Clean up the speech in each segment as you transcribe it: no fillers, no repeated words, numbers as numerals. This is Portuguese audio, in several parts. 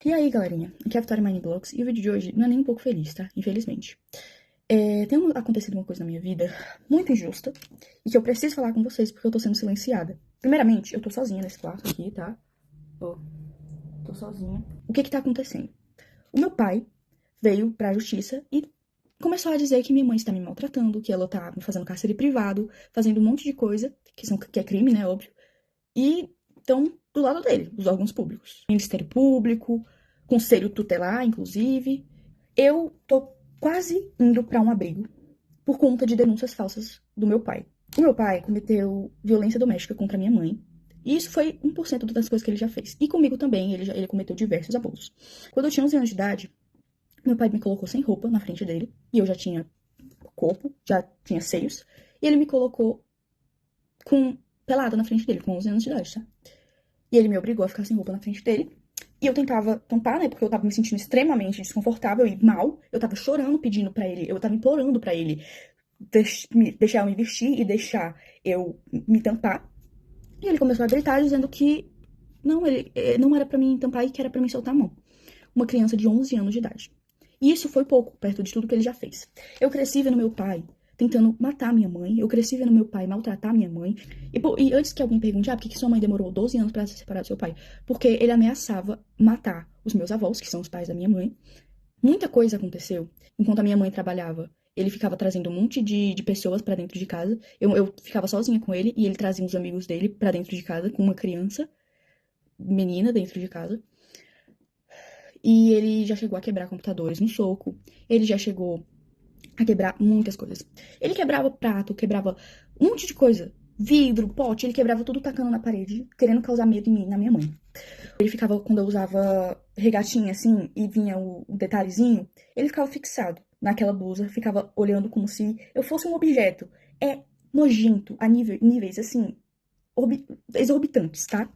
E aí, galerinha? Aqui é a Vitória Mindblocks e o vídeo de hoje não é nem um pouco feliz, tá? Infelizmente. Acontecido uma coisa na minha vida muito injusta e que eu preciso falar com vocês porque eu tô sendo silenciada. Primeiramente, eu tô sozinha nesse quarto aqui, tá? Ó, tô sozinha. O que que tá acontecendo? O meu pai veio pra justiça e começou a dizer que minha mãe está me maltratando, que ela tá me fazendo cárcere privado, fazendo um monte de coisa, que é crime, né, óbvio. E estão do lado dele, os órgãos públicos. Ministério Público, Conselho Tutelar, inclusive. Eu tô quase indo pra um abrigo por conta de denúncias falsas do meu pai. O meu pai cometeu violência doméstica contra minha mãe. E isso foi 1% das coisas que ele já fez. E comigo também, ele cometeu diversos abusos. Quando eu tinha 11 anos de idade, meu pai me colocou sem roupa na frente dele. E eu já tinha corpo, já tinha seios. E ele me colocou com pelada na frente dele, com 11 anos de idade, tá? E ele me obrigou a ficar sem roupa na frente dele. E eu tentava tampar, né? Porque eu tava me sentindo extremamente desconfortável e mal. Eu tava chorando pedindo pra ele, eu tava implorando pra ele deixar eu me vestir e deixar eu me tampar. E ele começou a gritar dizendo que ele não era pra mim tampar e que era pra mim soltar a mão. Uma criança de 11 anos de idade. E isso foi pouco, perto de tudo que ele já fez. Eu cresci vendo meu pai tentando matar minha mãe. Eu cresci vendo meu pai maltratar minha mãe. E antes que alguém pergunte, por que sua mãe demorou 12 anos pra se separar do seu pai? Porque ele ameaçava matar os meus avós, que são os pais da minha mãe. Muita coisa aconteceu enquanto a minha mãe trabalhava. Ele ficava trazendo um monte de pessoas pra dentro de casa. Eu ficava sozinha com ele e ele trazia uns amigos dele pra dentro de casa com uma criança, menina dentro de casa. E ele já chegou a quebrar computadores no soco. Ele já chegou a quebrar muitas coisas. Ele quebrava prato, quebrava um monte de coisa. Vidro, pote, ele quebrava tudo tacando na parede, querendo causar medo em mim, na minha mãe. Ele ficava, quando eu usava regatinha assim, e vinha o detalhezinho, ele ficava fixado naquela blusa, ficava olhando como se eu fosse um objeto. É nojento a níveis assim, exorbitantes, tá?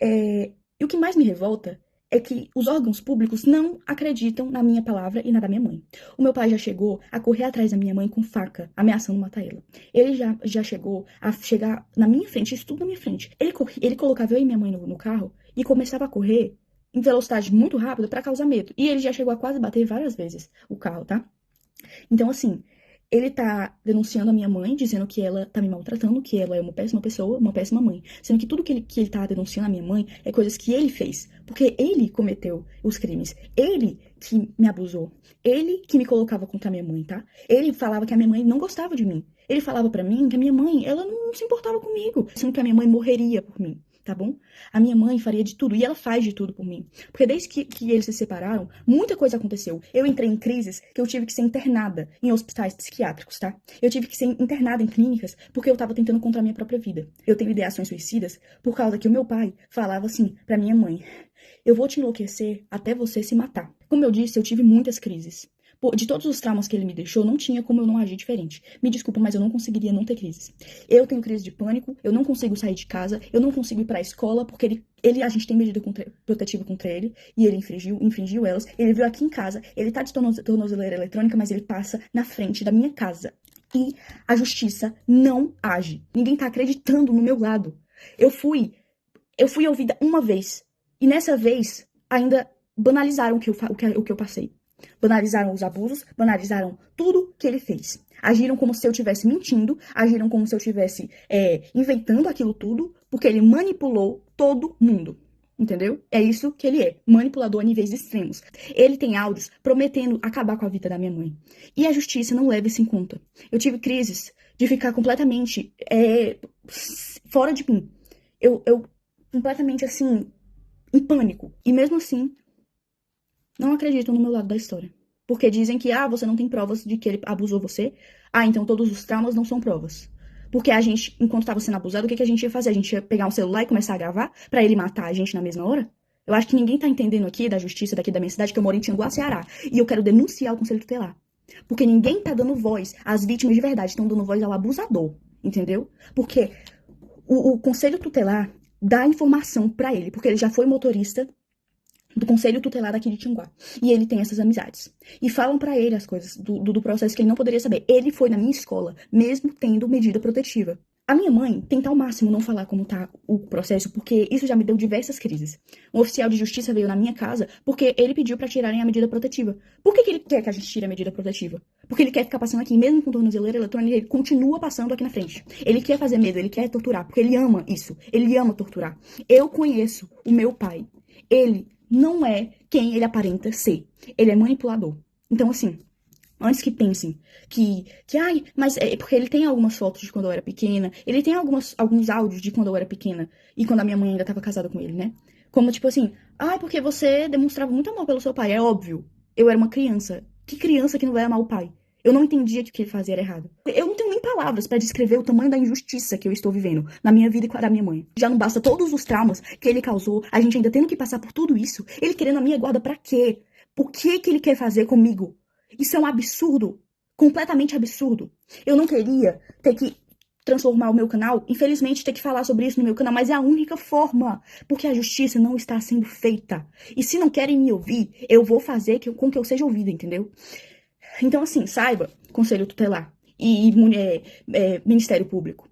E o que mais me revolta é que os órgãos públicos não acreditam na minha palavra e na da minha mãe. O meu pai já chegou a correr atrás da minha mãe com faca, ameaçando matar ela. Ele já chegou a chegar na minha frente, isso tudo na minha frente. Ele colocava eu e minha mãe no carro e começava a correr em velocidade muito rápida pra causar medo. E ele já chegou a quase bater várias vezes o carro, tá? Então, assim, ele tá denunciando a minha mãe, dizendo que ela tá me maltratando, que ela é uma péssima pessoa, uma péssima mãe. Sendo que tudo que ele tá denunciando a minha mãe é coisas que ele fez. Porque ele cometeu os crimes. Ele que me abusou. Ele que me colocava contra a minha mãe, tá? Ele falava que a minha mãe não gostava de mim. Ele falava pra mim que a minha mãe, ela não se importava comigo. Sendo que a minha mãe morreria por mim. Tá bom? A minha mãe faria de tudo, e ela faz de tudo por mim. Porque desde que eles se separaram, muita coisa aconteceu. Eu entrei em crises que eu tive que ser internada em hospitais psiquiátricos, tá? Eu tive que ser internada em clínicas porque eu tava tentando contra a minha própria vida. Eu tenho ideações suicidas por causa que o meu pai falava assim pra minha mãe: eu vou te enlouquecer até você se matar. Como eu disse, eu tive muitas crises. De todos os traumas que ele me deixou, não tinha como eu não agir diferente. Me desculpa, mas eu não conseguiria não ter crises. Eu tenho crise de pânico, eu não consigo sair de casa, eu não consigo ir pra escola, porque a gente tem medida protetiva contra ele, e ele infringiu elas. Ele veio aqui em casa, ele tá de tornozeleira eletrônica, mas ele passa na frente da minha casa. E a justiça não age. Ninguém tá acreditando no meu lado. Eu fui ouvida uma vez, e nessa vez ainda banalizaram o que eu passei. Banalizaram os abusos, banalizaram tudo que ele fez. Agiram como se eu estivesse mentindo, agiram como se eu estivesse inventando aquilo tudo, porque ele manipulou todo mundo. Entendeu? É isso que ele é, manipulador a níveis extremos. Ele tem áudios prometendo acabar com a vida da minha mãe. E a justiça não leva isso em conta. Eu tive crises de ficar completamente fora de mim. Eu completamente assim, em pânico. E mesmo assim, não acreditam no meu lado da história. Porque dizem que, você não tem provas de que ele abusou você. Então todos os traumas não são provas. Porque a gente, enquanto estava sendo abusado, o que a gente ia fazer? A gente ia pegar um celular e começar a gravar pra ele matar a gente na mesma hora? Eu acho que ninguém tá entendendo aqui da justiça daqui da minha cidade, que eu moro em Tianguá, Ceará. E eu quero denunciar o Conselho Tutelar. Porque ninguém tá dando voz às vítimas de verdade, estão dando voz ao abusador. Entendeu? Porque o Conselho Tutelar dá informação pra ele, porque ele já foi motorista do Conselho Tutelar aqui de Tianguá. E ele tem essas amizades. E falam pra ele as coisas do processo que ele não poderia saber. Ele foi na minha escola, mesmo tendo medida protetiva. A minha mãe tenta ao máximo não falar como tá o processo, porque isso já me deu diversas crises. Um oficial de justiça veio na minha casa porque ele pediu pra tirarem a medida protetiva. Por que que ele quer que a gente tire a medida protetiva? Porque ele quer ficar passando aqui, mesmo com tornozeleira eletrônica, ele continua passando aqui na frente. Ele quer fazer medo, ele quer torturar, porque ele ama isso. Ele ama torturar. Eu conheço o meu pai. Ele não é quem ele aparenta ser. Ele é manipulador. Então, assim, antes que pensem ai, mas é porque ele tem algumas fotos de quando eu era pequena, ele tem alguns áudios de quando eu era pequena e quando a minha mãe ainda tava casada com ele, né? Como tipo assim, ai, porque você demonstrava muito amor pelo seu pai. É óbvio, eu era uma criança. Que criança que não vai amar o pai? Eu não entendia que o que ele fazia era errado. Eu não tenho nem palavras pra descrever o tamanho da injustiça que eu estou vivendo na minha vida e com a da minha mãe. Já não basta todos os traumas que ele causou, a gente ainda tendo que passar por tudo isso. Ele querendo a minha guarda pra quê? O que que ele quer fazer comigo? Isso é um absurdo. Completamente absurdo. Eu não queria ter que transformar o meu canal, infelizmente ter que falar sobre isso no meu canal, mas é a única forma, porque a justiça não está sendo feita. E se não querem me ouvir, eu vou fazer com que eu seja ouvida, entendeu? Então, assim, saiba, Conselho Tutelar e Ministério Público,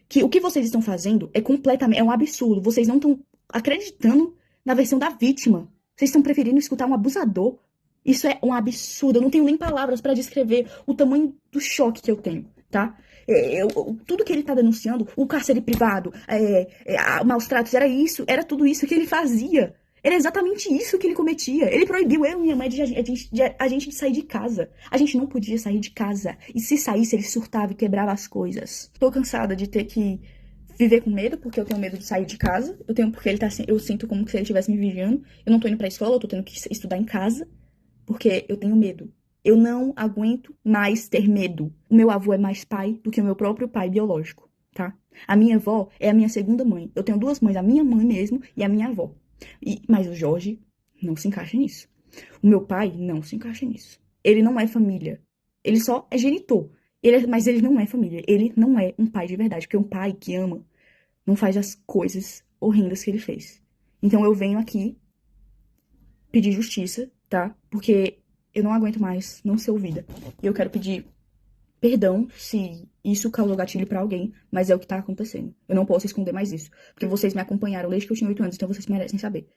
que o que vocês estão fazendo é um absurdo. Vocês não estão acreditando na versão da vítima. Vocês estão preferindo escutar um abusador. Isso é um absurdo. Eu não tenho nem palavras pra descrever o tamanho do choque que eu tenho, tá? Tudo que ele tá denunciando, o cárcere privado, maus tratos, era tudo isso que ele fazia. Era exatamente isso que ele cometia. Ele proibiu eu e minha mãe de a gente de sair de casa. A gente não podia sair de casa. E se saísse, ele surtava e quebrava as coisas. Tô cansada de ter que viver com medo, porque eu tenho medo de sair de casa. Porque eu sinto como se ele estivesse me vigiando. Eu não tô indo pra escola, eu tô tendo que estudar em casa. Porque eu tenho medo. Eu não aguento mais ter medo. O meu avô é mais pai do que o meu próprio pai biológico, tá? A minha avó é a minha segunda mãe. Eu tenho duas mães, a minha mãe mesmo e a minha avó. Mas o Jorge não se encaixa nisso. O meu pai não se encaixa nisso. Ele não é família. Ele só é genitor. Mas ele não é família. Ele não é um pai de verdade. Porque um pai que ama não faz as coisas horrendas que ele fez. Então eu venho aqui pedir justiça, tá? Porque eu não aguento mais não ser ouvida. E eu quero pedir perdão se isso causou gatilho pra alguém, mas é o que tá acontecendo. Eu não posso esconder mais isso. Porque vocês me acompanharam desde que eu tinha 8 anos, então vocês merecem saber.